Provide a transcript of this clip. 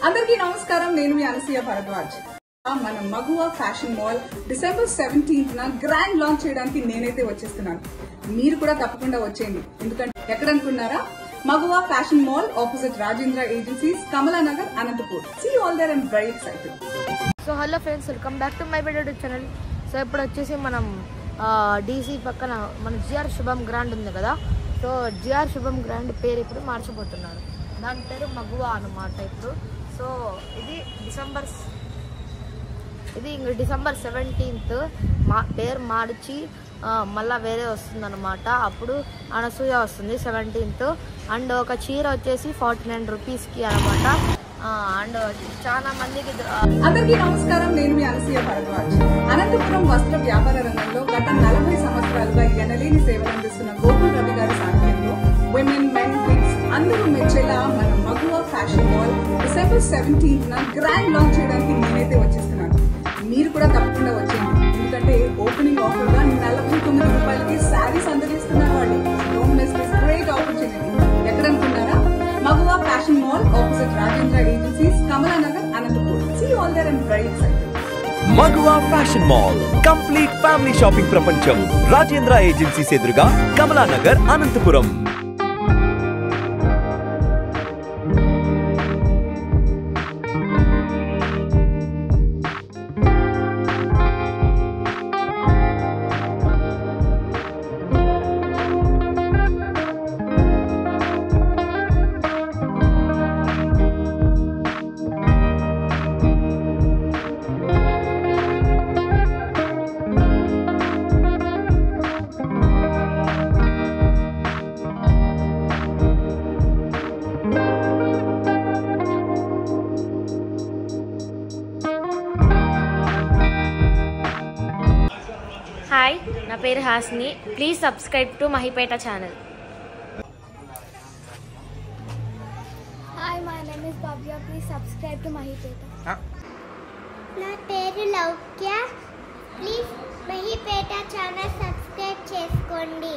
అందరికీ నమస్కారం. నేను మీ అనసూయ భరద్వాజ్. మన మగువా fashion mall December 17th grand launch చేయడానికి నేనైతే వచ్చేస్తున్నాను. మీరు కూడా తప్పకుండా వచ్చేయండి. ఎందుకంటే ఎక్కడ అనుకున్నారా? Maguva fashion mall opposite Rajendra agencies, Kamalanagar, Anantapur. See you all there. I'm very excited. So hello friends, welcome back to my YouTube channel. So ఇప్పుడు వచ్చేసి మనం డీసీ పక్కన మన జిఆర్ శుభం గ్రాండ్ ఉంది కదా. సో జిఆర్ శుభం గ్రాండ్ పేరు ఇప్పుడు మార్చిపోతున్నారు. దాని పేరు మగువా అన్నమాట ఇప్పుడు. సో ఇది డిసెంబర్ 17th పేరు మార్చి మళ్ళీ వేరే వస్తుంది అనమాట. అప్పుడు అనసూయ వస్తుంది 17th. అండ్ ఒక చీర వచ్చేసి 49 రూపీస్కి అనమాట. అండ్ చాలా మందికి. అందరికీ నమస్కారం. నేను మీ అనసూయ భరద్వాజ్. అనంతపురం వస్త్ర వ్యాపార రంగంలో గత 40 సంవత్సరాలుగా ఎనలేని సేవలు అందిస్తున్న గోకుల్ రవి గారి సారథ్యంలో విమెన్, మెన్, కిడ్స్ అందరూ మెచ్చేలా మన మగువా fashion mall December 17th grand launch చేయడానికి నేనైతే వచ్చేస్తున్నాను. మీరు కూడా తప్పకుండా వచ్చేయండి. ఎందుకంటే ఓపెనింగ్ ఆఫర్ గా 49 రూపాయలకి శారీస్ అందజేస్తున్నారు వాళ్ళు. Don't miss this great opportunity. ఎక్కడ అనుకున్నారా? Maguva fashion mall opposite Rajendra agencies, Kamalanagar, Anantapur. See you all there. I'm very excited. Maguva fashion mall complete family shopping ప్రపంచం. రాజేంద్ర ఏజెన్సీస్ ఎదురుగా, కమలానగర్, అనంతపురం. హాయ్, నా పేరు Hasni. Please subscribe to Mahipeta channel. Hi, my name is Bhavya. Please subscribe to Mahipeta. నా పేరు Laukya. Please Mahipeta channel subscribe చేసుకోండి.